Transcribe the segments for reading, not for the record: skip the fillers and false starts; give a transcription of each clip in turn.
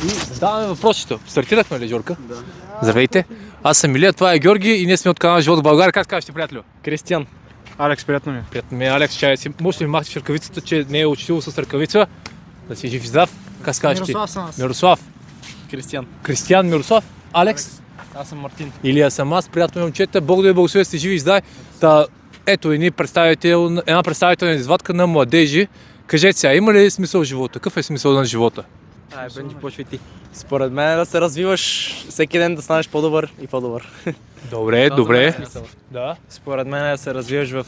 И задаваме въпросите. Стартирахме ли, Жорка? Да. Здравейте, аз съм Илия, това е Георги и ние сме от канала Живот в България. Как казваш, приятелю? Кристиан. Алекс, приятно ми. Приятно ми е, Алекс, чай си. Може ли ми махнеш ръкавицата, че не е учтиво с ръкавица? Да си жив и здрав. Как казваш ти? Мирослав съм аз. Мирослав. Кристиан. Кристиан, Мирослав. Алекс. Аз съм Мартин. Илия съм аз, приятно ми момчета. Бог да ви благослови, сте живи и здрави. Та, ето една представителна извадка на младежи. Кажете сега, има ли смисъл в живота? Какъв е смисъл на живота? Бенди, почвай ти. Според мен е да се развиваш всеки ден, да станеш по-добър и по-добър. Добре, добре. Да. Според мен е да се развиваш в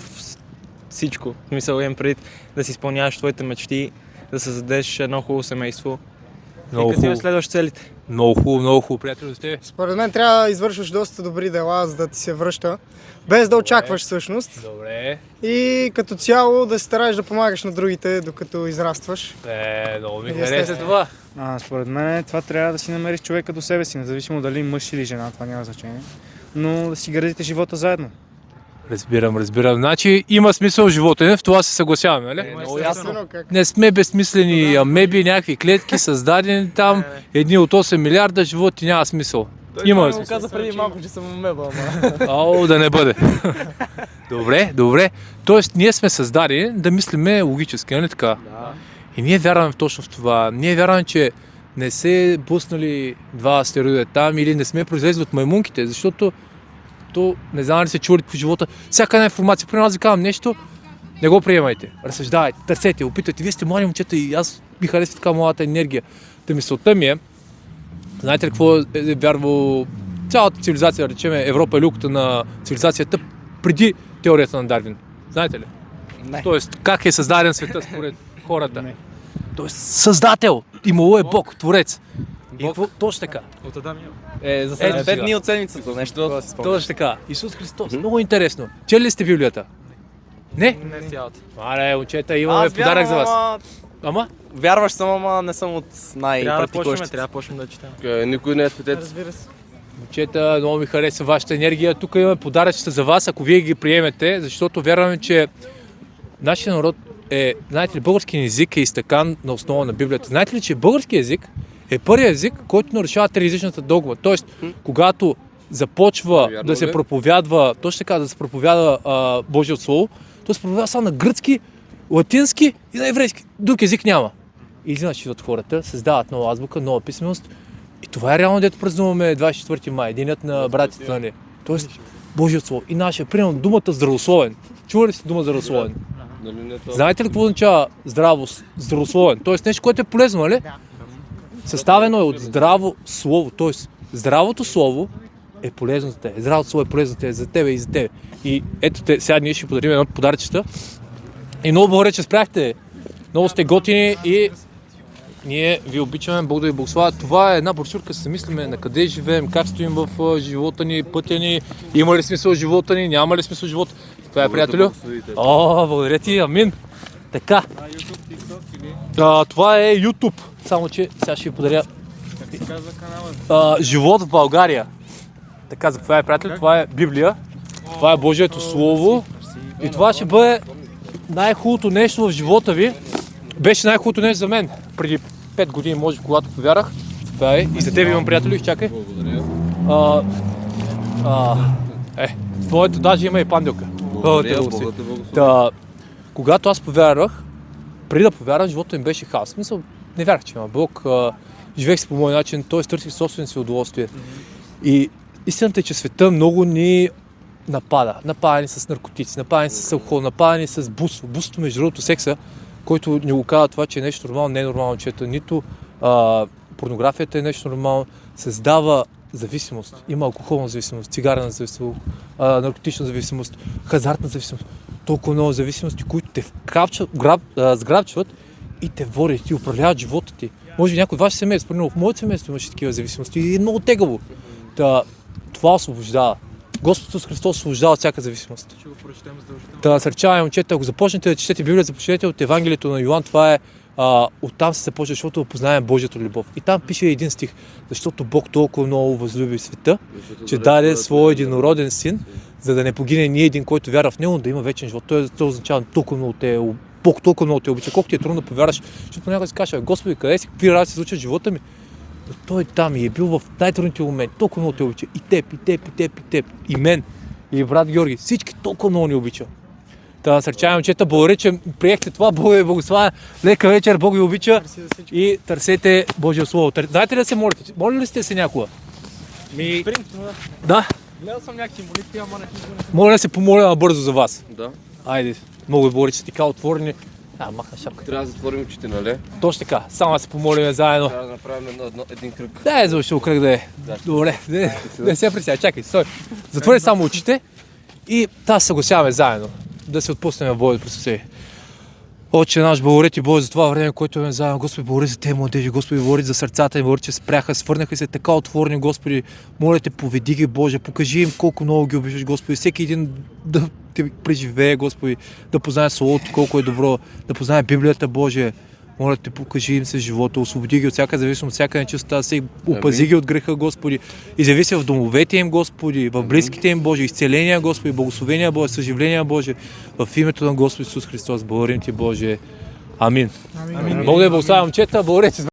всичко. В смисъл имам предвид да си изпълняваш твоите мечти, да създадеш едно хубаво семейство. Много и като хубаво. следваш целите. Много хубаво, приятели с тебе. Според мен трябва да извършваш доста добри дела, за да ти се връща, без да очакваш всъщност. Добре. И като цяло да се стараеш да помагаш на другите, докато израстваш. Много ми Естествено. хареса това. Според мен това трябва да си намериш човека до себе си, независимо дали мъж или жена, това няма значение. Но да си градите живота заедно. Разбирам. Значи има смисъл в живота, в това се съгласяваме, нали? Естествено, как? Не сме безсмислени амеби, някакви клетки, създадени там, едни от 8 милиарда животи, няма смисъл. Има смисъл. каза преди малко, че съм умебал, Да не бъде. Добре. Тоест ние сме създадени да мислиме логически, нали така? Да. И ние вярваме точно в това. Ние вярваме, че не се пуснали два астероида там или не сме произлезли от маймунките, защото то не знам ли се чули по живота. Всяка една информация, при нас ви казвам нещо, не го приемайте. Разсъждавайте, търсете, опитайте. Вие сте млади момчета и аз ми харесва така младата енергия. Та мисълта ми е, знаете ли какво е вярвало цялата цивилизация, да речем Европа е люката на цивилизацията преди теорията на Дарвин? Знаете ли? Не. Тоест, как е създаден света според хората? Тоест, създател, имало е Бог, творец. И какво? Точно така. От Адам За 5 дни от седмицата, нещо такова си спомням. Точно така. Исус Христос. Много интересно. Чели ли сте Библията? Не? Не цялата. Мале, момчета, имаме подарък за вас. Ама? Вярваш съм, ама не съм от най-практикуващите. Трябва да почнем да четем. Никой не е светец. Разбира се. Момчета, много ми харесва вашата енергия. Тук имаме подаръчета за вас, ако вие ги приемете, защото вярваме, че нашия народ е, знаете ли, български език е изтъкан на основа на Библията. Знаете ли, че български език е първият език, който нарушава триезичната догма. Тоест, когато започва да се проповядва, точно така, да се проповядва Божието Слово, то се проповядва само на гръцки, латински и на еврейски. Друг език няма. И изведнъж идват хората, създават нова азбука, нова писменост. И това е реално, дето празнуваме 24 май, денят на братите, нали? Тоест, Божието Слово. И нашия, примерно, думата здравословен. Чува ли сте дума здравословен? Знаете ли какво означава здравословен? Тоест нещо, което е полезно, нали? Съставено е от здраво слово, т.е. здравото слово е полезно за тебе. Здравото слово е полезно за тебе и за тебе. И ето сега ние ще подарим едно от подаръчета. И много благодаря, че спряхте. Много сте готини и ние ви обичаме, Бог да ви благославя. Това е една брошурка, се мислиме на къде живеем, как стоим в живота ни, пътя ни, има ли смисъл в живота ни, няма ли смисъл в живота. Това е, приятелю. Благодаря ти, амин. Така. Това е YouTube. Само че сега ще ви подаря Живот в България. Така, за какво е, приятели? Това е Библия. Това е Божието Слово. И това ще бъде най-хубавото нещо в живота ви. Беше най-хубавото нещо за мен. Преди 5 години, може, когато повярах. Това е. И за тебе имам, приятели, чакай. В моето даже има и панделка. Когато аз повярвах, преди да повярвам, живота ми беше хаос. В смисъл, не вярвах, че има Бог. Живеех си по мой начин, т.е. търсих собственото си удоволствие. И истината е, че света много ни напада. Нападани с наркотици, нападани с алкохол, нападани с буство. Бусто, между другото, секса, който ни го казва това, че е нещо нормално, не е нормално, че нито порнографията е нещо нормално, създава зависимост. Има алкохолна зависимост, цигарна зависимост, наркотична зависимост, хазартна зависимост. Толкова много зависимости, които те сграбчват и те водят, ти управляват живота ти. Може би някой от вашето семейство, примерно в моето семейство имаше такива зависимости и е много тегаво. Това освобождава. Господ Исус Христос освобождава от всяка зависимост. Ще го прочетем задължително. Да насърчаваме, момчета, ако започнете да четете Библия, започнете от Евангелието на Йоан, това е оттам се започва, защото познаем Божията любов. И там пише един стих, защото Бог толкова много възлюби света, че даде своя единороден син, за да не погине ни един, който вярва в него, да има вечен живот. Това означава толкова много Бог толкова много те обича. Колко ти е трудно да повярваш, защото някой си каже, Господи, къде си, какви работи се случват в живота ми? Но той там и е бил в най-трудните моменти. Толкова много те обича. И теб, и теб, и теб, и теб. И мен. И брат Георги. Всички толкова много ни обича. Та насърчавам, момчета, благодаря, че приехте това. Бог ви благославя. Лека вечер, Бог ви обича. И търсете Божие Слово. Знаете ли да се молите? Моли ли сте се някога? Да. Гледал съм някакви молитви, ама не Моля да се помоля набързо за вас. Да. Айде. Много ви благодаря, че сте така отворени. Махна шапка. Трябва да затворим очите, нали? Точно така. Само да се помолим заедно. Трябва да направим един кръг. Да, е завършил кръг да е. Добре. Не се присяга. Чакай, стой. Затвори само очите и да се съгласяваме заедно. Да се отпуснем в Божието присъствие. Отче наш, благодаря ти, Боже, за това време, което е заедно. Господи, благодаря за тези младежи. Господи, благодаря за сърцата им, благодаря, че спряха, свърнаха се така отворени, Господи. Моля те, поведи ги, Боже, покажи им колко много ги обичаш, Господи. Всеки един да те преживее, Господи, да познае Словото, колко е добро, да познае Библията, Боже. Моля те, покажи им се живота, освободи ги от всяка зависимост, от всяка нечистота, се опази ги от греха, Господи. И зави се в домовете им, Господи, в близките им, Боже, изцеления, Господи, благословения, Боже, съживления, Боже, в името на Господ Исус Христос. Благодарим ти, Боже. Амин. Бог да благославя, момчета, благодаря ти.